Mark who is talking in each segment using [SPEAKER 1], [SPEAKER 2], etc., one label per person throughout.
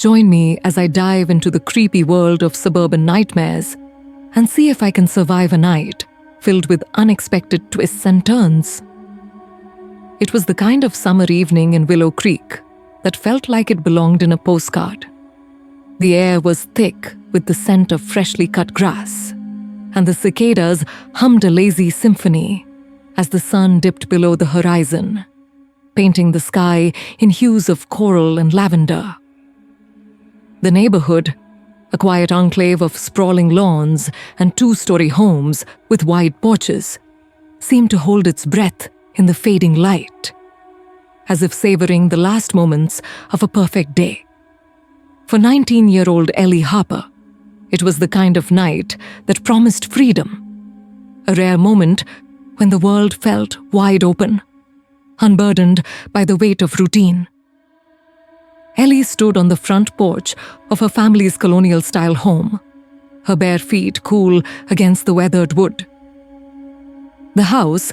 [SPEAKER 1] Join me as I dive into the creepy world of suburban nightmares and see if I can survive a night filled with unexpected twists and turns. It was the kind of summer evening in Willow Creek that felt like it belonged in a postcard. The air was thick with the scent of freshly cut grass, and the cicadas hummed a lazy symphony as the sun dipped below the horizon, painting the sky in hues of coral and lavender. The neighborhood, a quiet enclave of sprawling lawns and two-story homes with wide porches, seemed to hold its breath in the fading light, as if savoring the last moments of a perfect day. For 19-year-old Ellie Harper, it was the kind of night that promised freedom, a rare moment when the world felt wide open, unburdened by the weight of routine. Ellie stood on the front porch of her family's colonial-style home, her bare feet cool against the weathered wood. The house,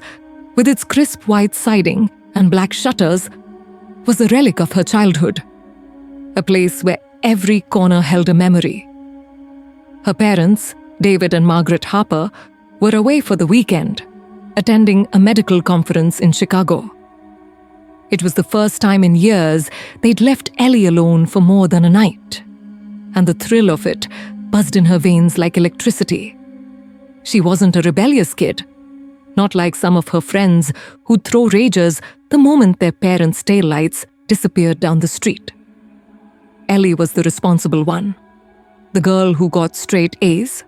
[SPEAKER 1] with its crisp white siding and black shutters, was a relic of her childhood, a place where every corner held a memory. Her parents, David and Margaret Harper, were away for the weekend, attending a medical conference in Chicago. It was the first time in years they'd left Ellie alone for more than a night, and the thrill of it buzzed in her veins like electricity. She wasn't a rebellious kid, not like some of her friends who'd throw rages the moment their parents' taillights disappeared down the street. Ellie was the responsible one, the girl who got straight A's,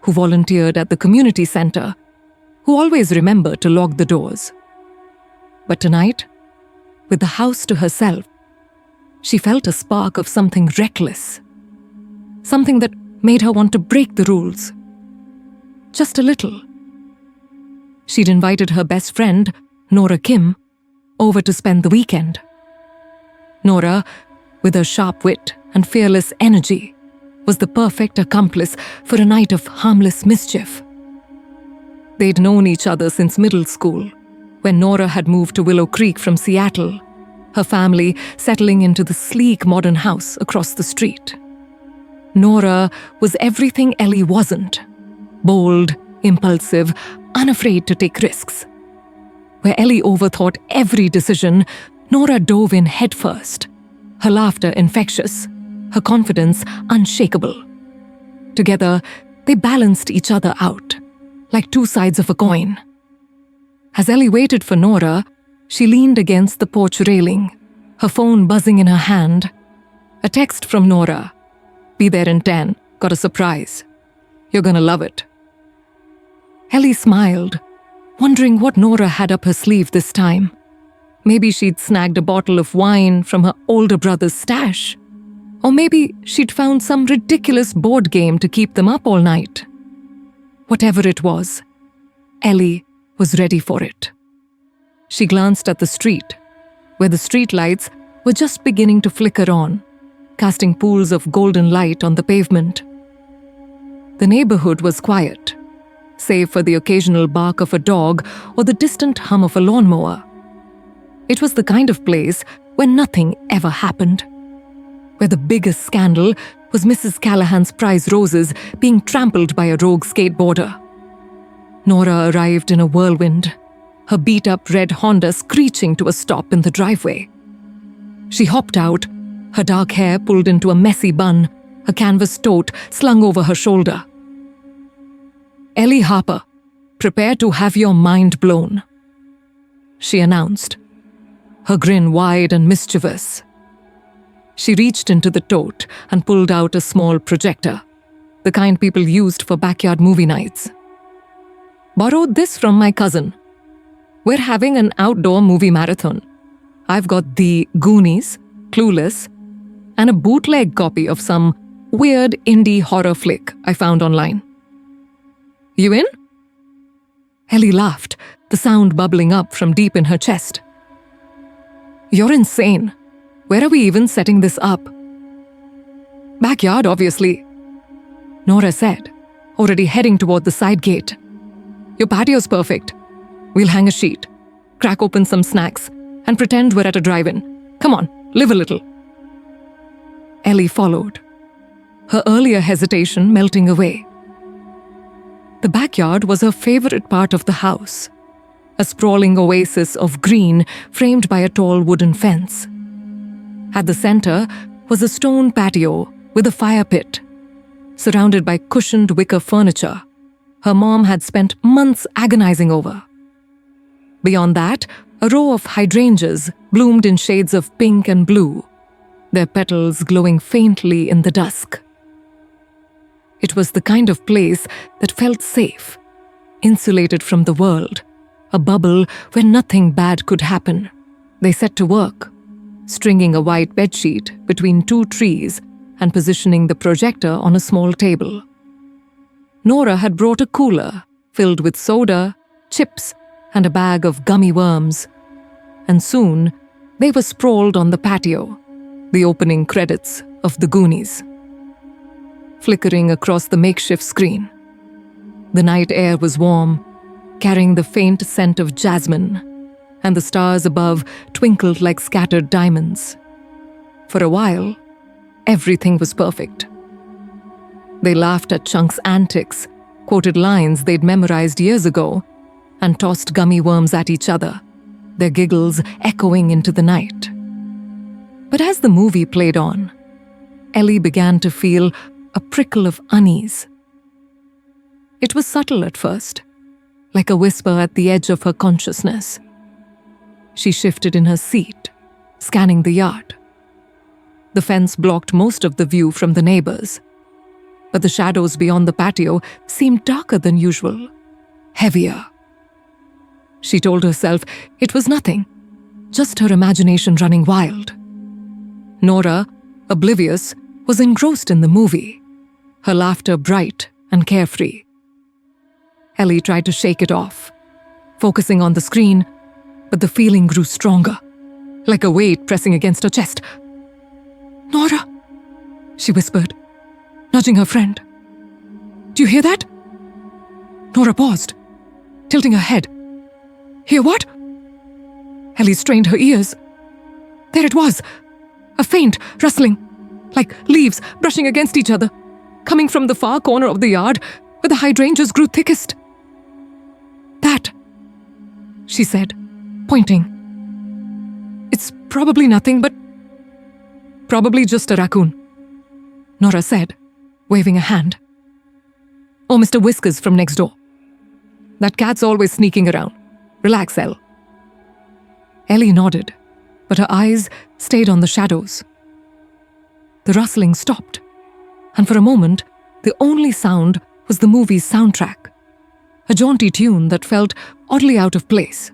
[SPEAKER 1] who volunteered at the community center, who always remembered to lock the doors. But tonight, with the house to herself, she felt a spark of something reckless, something that made her want to break the rules. Just a little. She'd invited her best friend, Nora Kim, over to spend the weekend. Nora, with her sharp wit and fearless energy, was the perfect accomplice for a night of harmless mischief. They'd known each other since middle school, when Nora had moved to Willow Creek from Seattle, her family settling into the sleek modern house across the street. Nora was everything Ellie wasn't: bold, impulsive, unafraid to take risks. Where Ellie overthought every decision, Nora dove in headfirst, her laughter infectious, her confidence unshakable. Together, they balanced each other out, like two sides of a coin. As Ellie waited for Nora, she leaned against the porch railing, her phone buzzing in her hand. A text from Nora. "Be there in 10, got a surprise. You're gonna love it." Ellie smiled, wondering what Nora had up her sleeve this time. Maybe she'd snagged a bottle of wine from her older brother's stash. Or maybe she'd found some ridiculous board game to keep them up all night. Whatever it was, Ellie was ready for it. She glanced at the street, where the streetlights were just beginning to flicker on, casting pools of golden light on the pavement. The neighborhood was quiet, save for the occasional bark of a dog or the distant hum of a lawnmower. It was the kind of place where nothing ever happened, where the biggest scandal was Mrs. Callahan's prize roses being trampled by a rogue skateboarder. Nora arrived in a whirlwind, her beat-up red Honda screeching to a stop in the driveway. She hopped out, her dark hair pulled into a messy bun, a canvas tote slung over her shoulder. "Ellie Harper, prepare to have your mind blown," she announced, her grin wide and mischievous. She reached into the tote and pulled out a small projector, the kind people used for backyard movie nights. "Borrowed this from my cousin. We're having an outdoor movie marathon. I've got the Goonies, Clueless, and a bootleg copy of some weird indie horror flick I found online. You in?" Ellie laughed, the sound bubbling up from deep in her chest. "You're insane. Where are we even setting this up?" "Backyard, obviously," Nora said, already heading toward the side gate. "Your patio's perfect. We'll hang a sheet, crack open some snacks, and pretend we're at a drive-in. Come on, live a little." Ellie followed, her earlier hesitation melting away. The backyard was her favorite part of the house, a sprawling oasis of green framed by a tall wooden fence. At the center was a stone patio with a fire pit, surrounded by cushioned wicker furniture her mom had spent months agonizing over. Beyond that, a row of hydrangeas bloomed in shades of pink and blue, their petals glowing faintly in the dusk. It was the kind of place that felt safe, insulated from the world, a bubble where nothing bad could happen. They set to work, stringing a white bedsheet between two trees and positioning the projector on a small table. Nora had brought a cooler filled with soda, chips, and a bag of gummy worms, and soon they were sprawled on the patio, the opening credits of The Goonies flickering across the makeshift screen. The night air was warm, carrying the faint scent of jasmine, and the stars above twinkled like scattered diamonds. For a while, everything was perfect. They laughed at Chunk's antics, quoted lines they'd memorized years ago, and tossed gummy worms at each other, their giggles echoing into the night. But as the movie played on, Ellie began to feel a prickle of unease. It was subtle at first, like a whisper at the edge of her consciousness. She shifted in her seat, scanning the yard. The fence blocked most of the view from the neighbors, but the shadows beyond the patio seemed darker than usual, heavier. She told herself it was nothing, just her imagination running wild. Nora, oblivious, was engrossed in the movie, her laughter bright and carefree. Ellie tried to shake it off, focusing on the screen, but the feeling grew stronger, like a weight pressing against her chest. "Nora," she whispered, nudging her friend. "Do you hear that?" Nora paused, tilting her head. "Hear what?" Ellie strained her ears. There it was, a faint rustling, like leaves brushing against each other, coming from the far corner of the yard where the hydrangeas grew thickest. "That," she said, pointing. "It's probably nothing, but probably just a raccoon," Nora said, waving a hand. "Oh, Mr. Whiskers from next door. That cat's always sneaking around. Relax, Elle." Ellie nodded, but her eyes stayed on the shadows. The rustling stopped, and for a moment, the only sound was the movie's soundtrack, a jaunty tune that felt oddly out of place.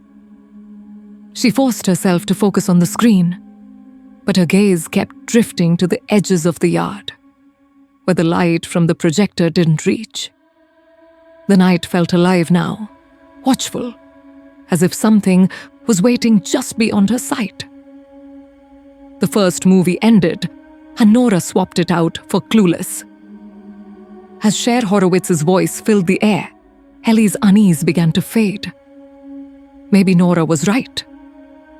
[SPEAKER 1] She forced herself to focus on the screen, but her gaze kept drifting to the edges of the yard, where the light from the projector didn't reach. The night felt alive now, watchful, as if something was waiting just beyond her sight. The first movie ended, and Nora swapped it out for Clueless. As Cher Horowitz's voice filled the air, Ellie's unease began to fade. Maybe Nora was right.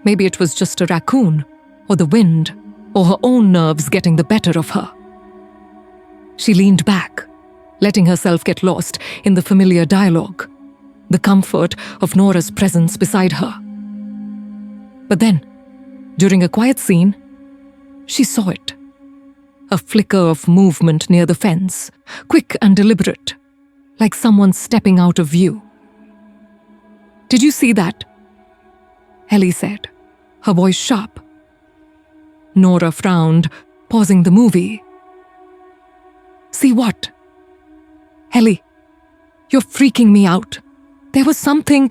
[SPEAKER 1] Maybe it was just a raccoon, or the wind, or her own nerves getting the better of her. She leaned back, letting herself get lost in the familiar dialogue, the comfort of Nora's presence beside her. But then, during a quiet scene, she saw it. A flicker of movement near the fence, quick and deliberate, like someone stepping out of view. "Did you see that?" Ellie said, her voice sharp. Nora frowned, pausing the movie. "See what?" "Ellie, you're freaking me out. There was someone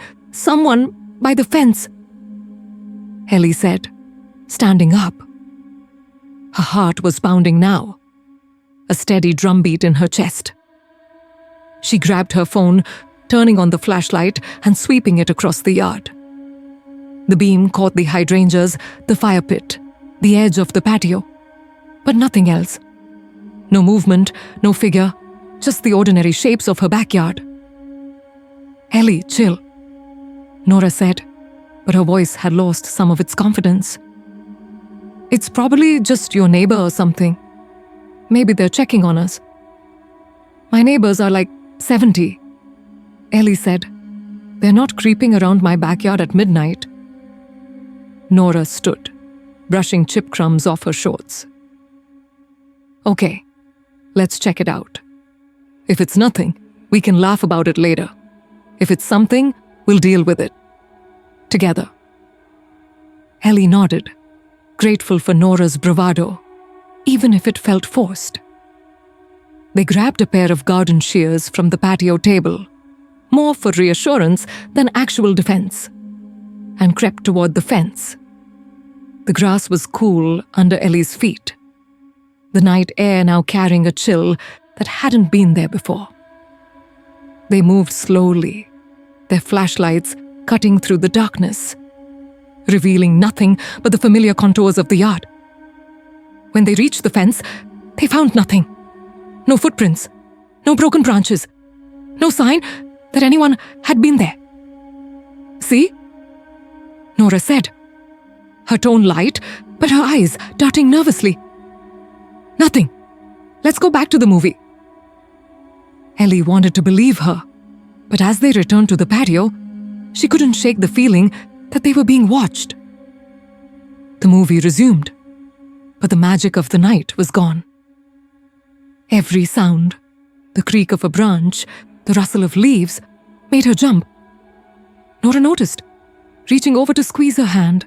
[SPEAKER 1] by the fence," Ellie said, standing up. Her heart was pounding now, a steady drumbeat in her chest. She grabbed her phone, turning on the flashlight and sweeping it across the yard. The beam caught the hydrangeas, the fire pit, the edge of the patio, but nothing else. No movement, no figure, just the ordinary shapes of her backyard. "Ellie, chill," Nora said, but her voice had lost some of its confidence. "It's probably just your neighbor or something. Maybe they're checking on us. My neighbors are like 70. Ellie said, they're not creeping around my backyard at midnight. Nora stood, brushing chip crumbs off her shorts. Okay, let's check it out. If it's nothing, we can laugh about it later. If it's something, we'll deal with it. Together. Ellie nodded, grateful for Nora's bravado, even if it felt forced. They grabbed a pair of garden shears from the patio table, more for reassurance than actual defense, and crept toward the fence. The grass was cool under Ellie's feet, the night air now carrying a chill that hadn't been there before. They moved slowly, their flashlights cutting through the darkness, revealing nothing but the familiar contours of the yard. When they reached the fence, they found nothing. No footprints, no broken branches, no sign that anyone had been there. See? Nora said, her tone light, but her eyes darting nervously. Nothing. Let's go back to the movie. Ellie wanted to believe her, but as they returned to the patio, she couldn't shake the feeling that they were being watched. The movie resumed, but the magic of the night was gone. Every sound, the creak of a branch, the rustle of leaves, made her jump. Nora noticed, reaching over to squeeze her hand.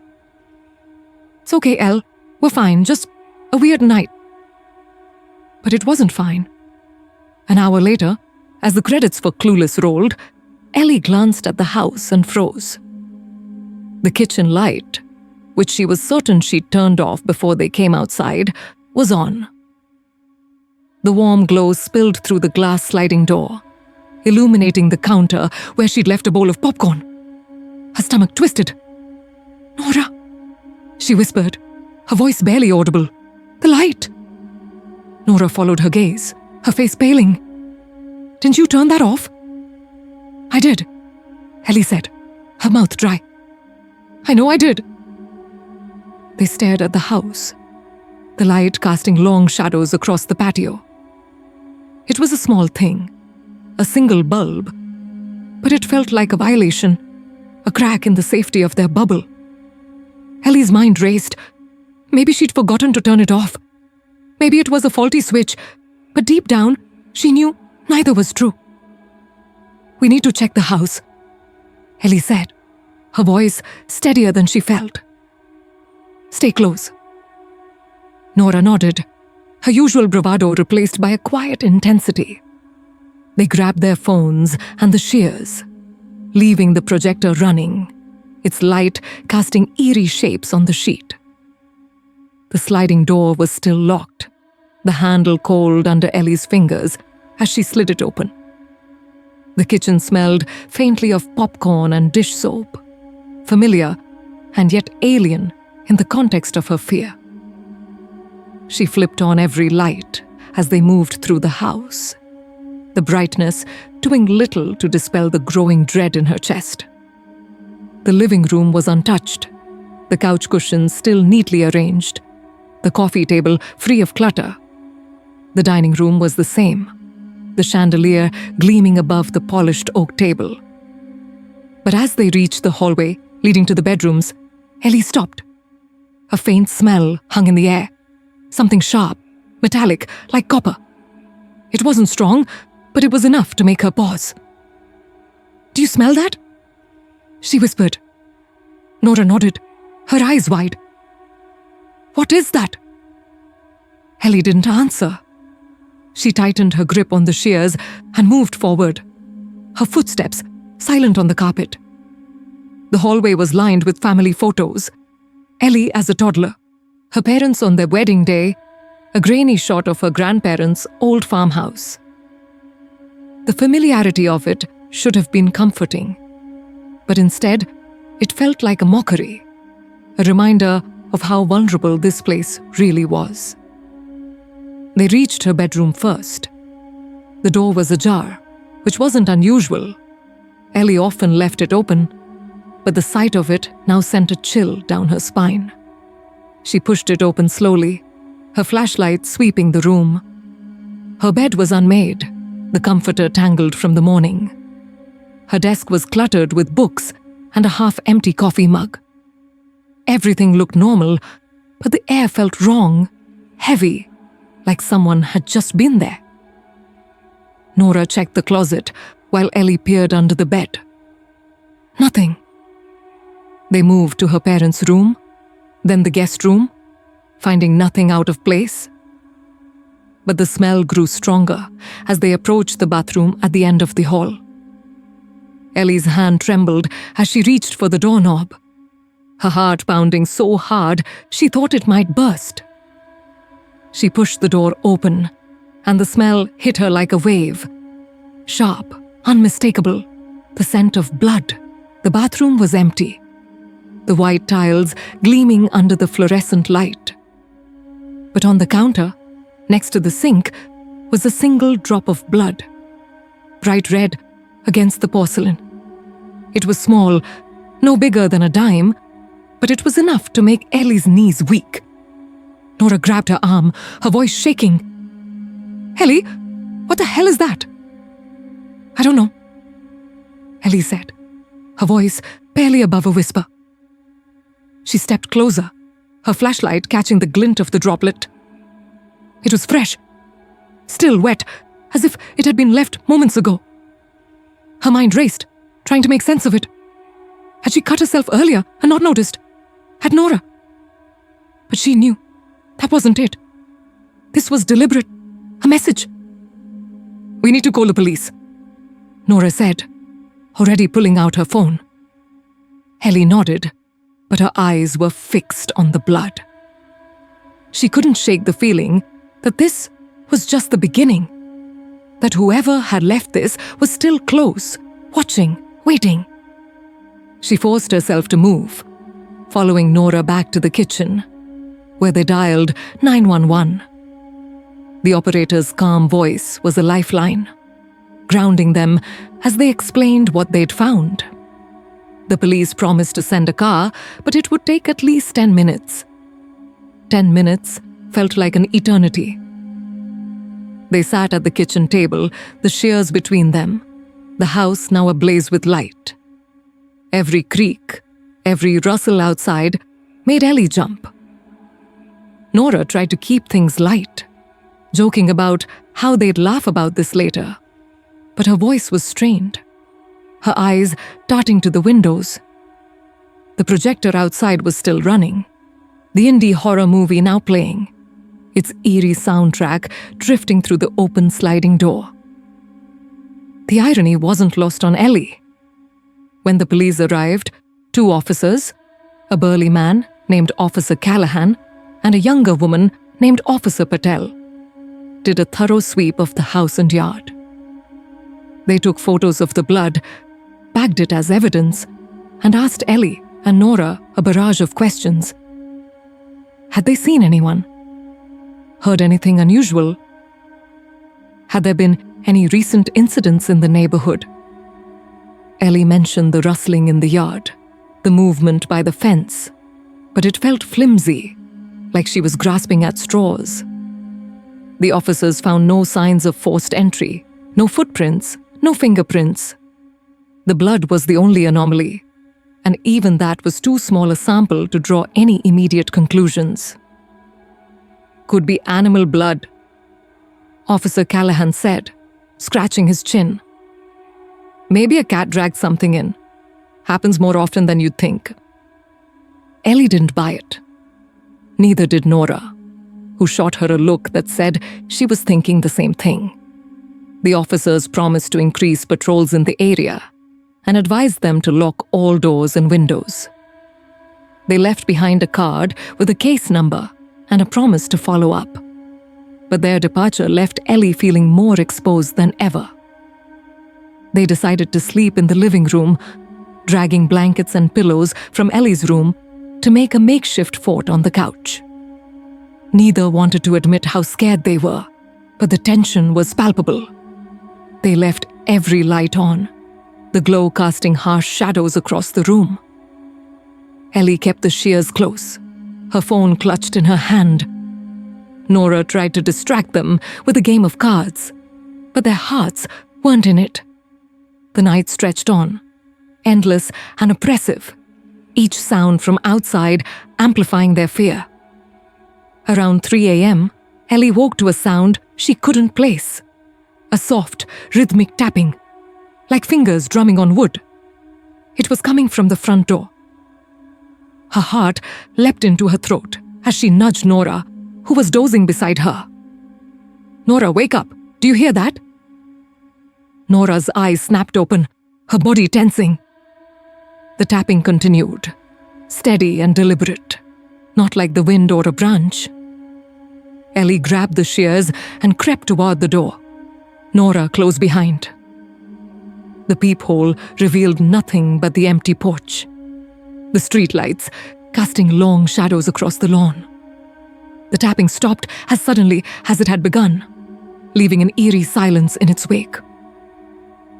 [SPEAKER 1] It's okay, Elle. We're fine, just a weird night. But it wasn't fine. An hour later, as the credits for Clueless rolled, Ellie glanced at the house and froze. The kitchen light, which she was certain she'd turned off before they came outside, was on. The warm glow spilled through the glass sliding door, illuminating the counter where she'd left a bowl of popcorn. Her stomach twisted. "Nora," she whispered, her voice barely audible. "The light." Nora followed her gaze, her face paling. "Didn't you turn that off?" "I did," Ellie said, her mouth dry. "I know I did." They stared at the house, the light casting long shadows across the patio. It was a small thing, a single bulb, but it felt like a violation, a crack in the safety of their bubble. Ellie's mind raced. Maybe she'd forgotten to turn it off. Maybe it was a faulty switch, but deep down, she knew neither was true. "We need to check the house," Ellie said, her voice steadier than she felt. "Stay close." Nora nodded, her usual bravado replaced by a quiet intensity. They grabbed their phones and the shears, leaving the projector running, its light casting eerie shapes on the sheet. The sliding door was still locked, the handle cold under Ellie's fingers as she slid it open. The kitchen smelled faintly of popcorn and dish soap, familiar and yet alien in the context of her fear. She flipped on every light as they moved through the house, the brightness doing little to dispel the growing dread in her chest. The living room was untouched, the couch cushions still neatly arranged, the coffee table free of clutter. The dining room was the same, the chandelier gleaming above the polished oak table. But as they reached the hallway leading to the bedrooms, Ellie stopped. A faint smell hung in the air, something sharp, metallic, like copper. It wasn't strong, but it was enough to make her pause. "Do you smell that?" she whispered. Nora nodded, her eyes wide. "What is that?" Ellie didn't answer. She tightened her grip on the shears and moved forward, her footsteps silent on the carpet. The hallway was lined with family photos. Ellie as a toddler, her parents on their wedding day, a grainy shot of her grandparents' old farmhouse. The familiarity of it should have been comforting, but instead, it felt like a mockery, a reminder of how vulnerable this place really was. They reached her bedroom first. The door was ajar, which wasn't unusual. Ellie often left it open, but the sight of it now sent a chill down her spine. She pushed it open slowly, her flashlight sweeping the room, Her bed was unmade, the comforter tangled from the morning. Her desk was cluttered with books and a half-empty coffee mug. Everything looked normal, but the air felt wrong, heavy, like someone had just been there. Nora checked the closet while Ellie peered under the bed. Nothing. They moved to her parents' room, then the guest room, finding nothing out of place. But the smell grew stronger as they approached the bathroom at the end of the hall. Ellie's hand trembled as she reached for the doorknob, her heart pounding so hard she thought it might burst. She pushed the door open, and the smell hit her like a wave. Sharp, unmistakable, the scent of blood. The bathroom was empty, the white tiles gleaming under the fluorescent light. But on the counter, next to the sink, was a single drop of blood, bright red against the porcelain. It was small, no bigger than a dime, but it was enough to make Ellie's knees weak. Nora grabbed her arm, her voice shaking. "Ellie, what the hell is that?" "I don't know," Ellie said, her voice barely above a whisper. She stepped closer, her flashlight catching the glint of the droplet. It was fresh, still wet, as if it had been left moments ago. Her mind raced, trying to make sense of it. Had she cut herself earlier and not noticed? Had Nora? But she knew that wasn't it. This was deliberate, a message. "We need to call the police," Nora said, already pulling out her phone. Ellie nodded, but her eyes were fixed on the blood. She couldn't shake the feeling that this was just the beginning, that whoever had left this was still close, watching, waiting. She forced herself to move, following Nora back to the kitchen, where they dialed 911. The operator's calm voice was a lifeline, grounding them as they explained what they'd found. The police promised to send a car, but it would take at least 10 minutes. 10 minutes felt like an eternity. They sat at the kitchen table, the shears between them, the house now ablaze with light. Every creak, every rustle outside made Ellie jump. Nora tried to keep things light, joking about how they'd laugh about this later, but her voice was strained, her eyes darting to the windows. The projector outside was still running, the indie horror movie now playing, its eerie soundtrack drifting through the open sliding door. The irony wasn't lost on Ellie. When the police arrived, 2 officers, a burly man named Officer Callahan and a younger woman named Officer Patel, did a thorough sweep of the house and yard. They took photos of the blood, bagged it as evidence, and asked Ellie and Nora a barrage of questions. Had they seen anyone? Heard anything unusual? Had there been any recent incidents in the neighborhood? Ellie mentioned the rustling in the yard, the movement by the fence, but it felt flimsy, like she was grasping at straws. The officers found no signs of forced entry, no footprints, no fingerprints. The blood was the only anomaly, and even that was too small a sample to draw any immediate conclusions. "Could be animal blood," Officer Callahan said, scratching his chin. "Maybe a cat dragged something in. Happens more often than you'd think." Ellie didn't buy it. Neither did Nora, who shot her a look that said she was thinking the same thing. The officers promised to increase patrols in the area and advised them to lock all doors and windows. They left behind a card with a case number and a promise to follow up. But their departure left Ellie feeling more exposed than ever. They decided to sleep in the living room, dragging blankets and pillows from Ellie's room to make a makeshift fort on the couch. Neither wanted to admit how scared they were, but the tension was palpable. They left every light on, the glow casting harsh shadows across the room. Ellie kept the shears close, her phone clutched in her hand. Nora tried to distract them with a game of cards, but their hearts weren't in it. The night stretched on, endless and oppressive, each sound from outside amplifying their fear. Around 3 a.m., Ellie woke to a sound she couldn't place. A soft, rhythmic tapping, like fingers drumming on wood. It was coming from the front door. Her heart leapt into her throat as she nudged Nora, who was dozing beside her. "Nora, wake up! Do you hear that?" Nora's eyes snapped open, her body tensing. The tapping continued, steady and deliberate, not like the wind or a branch. Ellie grabbed the shears and crept toward the door, Nora close behind. The peephole revealed nothing but the empty porch, the streetlights casting long shadows across the lawn. The tapping stopped as suddenly as it had begun, leaving an eerie silence in its wake.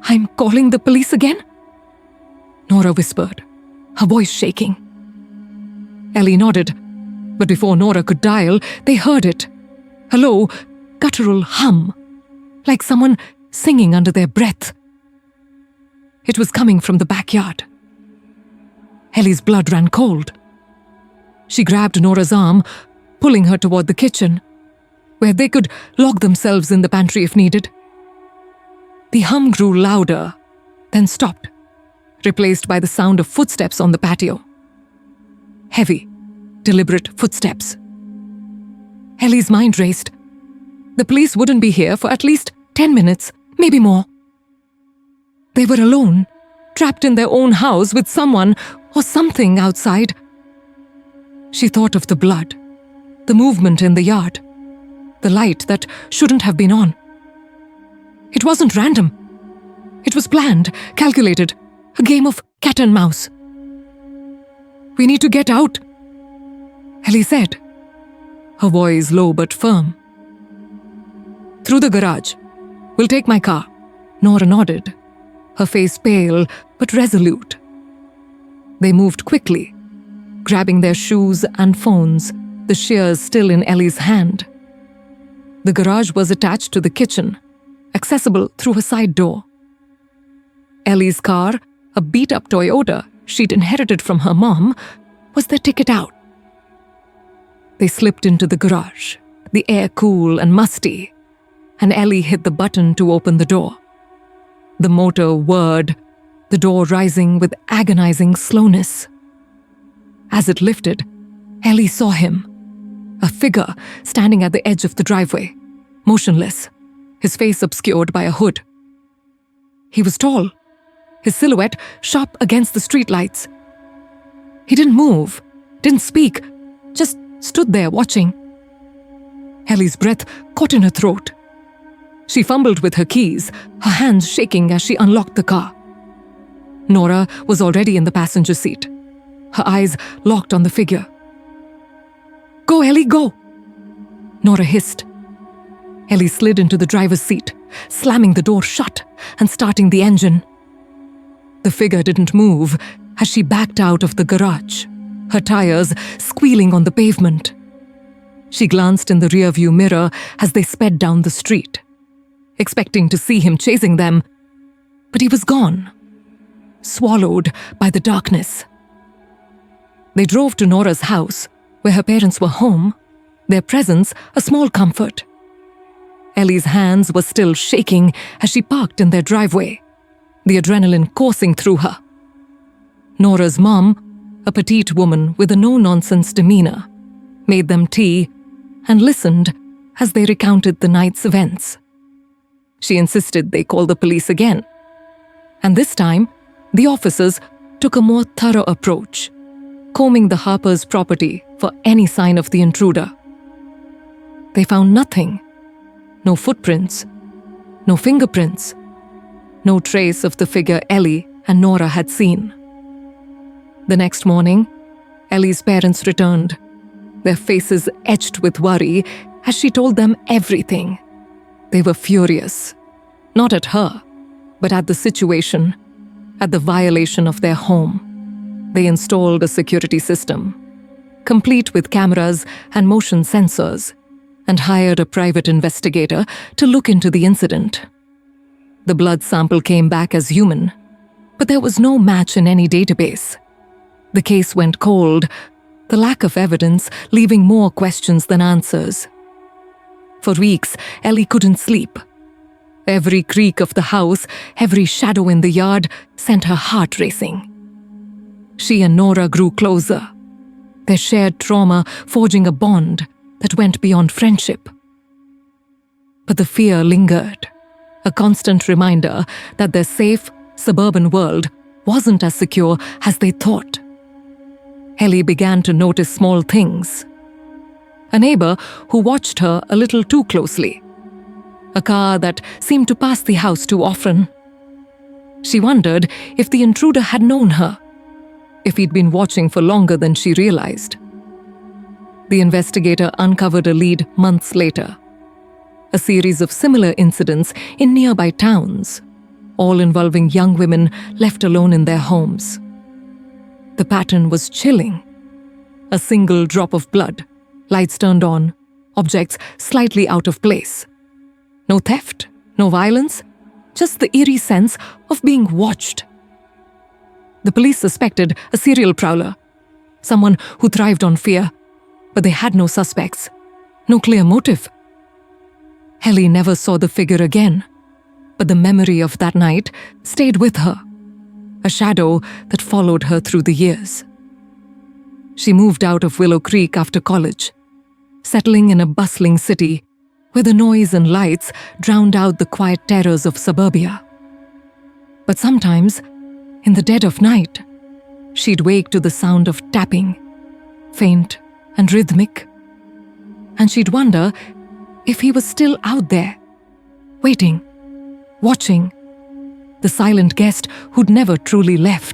[SPEAKER 1] "I'm calling the police again?" Nora whispered, her voice shaking. Ellie nodded, but before Nora could dial, they heard it. A low, guttural hum, like someone singing under their breath. It was coming from the backyard. Ellie's blood ran cold. She grabbed Nora's arm, pulling her toward the kitchen, where they could lock themselves in the pantry if needed. The hum grew louder, then stopped, replaced by the sound of footsteps on the patio. Heavy, deliberate footsteps. Ellie's mind raced. The police wouldn't be here for at least 10 minutes, maybe more. They were alone, trapped in their own house with someone or something outside. She thought of the blood, the movement in the yard, the light that shouldn't have been on. It wasn't random. It was planned, calculated, a game of cat and mouse. "We need to get out," Ellie said, her voice low but firm. "Through the garage. We'll take my car." Nora nodded, her face pale but resolute. They moved quickly, grabbing their shoes and phones, the shears still in Ellie's hand. The garage was attached to the kitchen, accessible through a side door. Ellie's car, a beat-up Toyota she'd inherited from her mom, was their ticket out. They slipped into the garage, the air cool and musty, and Ellie hit the button to open the door. The motor whirred, the door rising with agonizing slowness. As it lifted, Ellie saw him, a figure standing at the edge of the driveway, motionless, his face obscured by a hood. He was tall, his silhouette sharp against the streetlights. He didn't move, didn't speak, just stood there watching. Ellie's breath caught in her throat. She fumbled with her keys, her hands shaking as she unlocked the car. Nora was already in the passenger seat, her eyes locked on the figure. "Go, Ellie, go!" Nora hissed. Ellie slid into the driver's seat, slamming the door shut and starting the engine. The figure didn't move as she backed out of the garage, her tires squealing on the pavement. She glanced in the rearview mirror as they sped down the street, expecting to see him chasing them, but he was gone, swallowed by the darkness. They drove to Nora's house, where her parents were home, their presence a small comfort. Ellie's hands were still shaking as she parked in their driveway, the adrenaline coursing through her. Nora's mom, a petite woman with a no-nonsense demeanor, made them tea and listened as they recounted the night's events. She insisted they call the police again. And this time, the officers took a more thorough approach, combing the Harper's property for any sign of the intruder. They found nothing. No footprints, no fingerprints, no trace of the figure Ellie and Nora had seen. The next morning, Ellie's parents returned, their faces etched with worry as she told them everything. They were furious, not at her, but at the situation, at the violation of their home. They installed a security system, complete with cameras and motion sensors, and hired a private investigator to look into the incident. The blood sample came back as human, but there was no match in any database. The case went cold, the lack of evidence leaving more questions than answers. For weeks, Ellie couldn't sleep. Every creak of the house, every shadow in the yard sent her heart racing. She and Nora grew closer, their shared trauma forging a bond that went beyond friendship. But the fear lingered, a constant reminder that their safe, suburban world wasn't as secure as they thought. Ellie began to notice small things. A neighbor who watched her a little too closely. A car that seemed to pass the house too often. She wondered if the intruder had known her, if he'd been watching for longer than she realized. The investigator uncovered a lead months later. A series of similar incidents in nearby towns, all involving young women left alone in their homes. The pattern was chilling. A single drop of blood, lights turned on, objects slightly out of place. No theft, no violence, just the eerie sense of being watched. The police suspected a serial prowler, someone who thrived on fear, but they had no suspects, no clear motive. Ellie never saw the figure again, but the memory of that night stayed with her, a shadow that followed her through the years. She moved out of Willow Creek after college, settling in a bustling city where the noise and lights drowned out the quiet terrors of suburbia. But sometimes, in the dead of night, she'd wake to the sound of tapping, faint and rhythmic, and she'd wonder if he was still out there, waiting, watching, the silent guest who'd never truly left.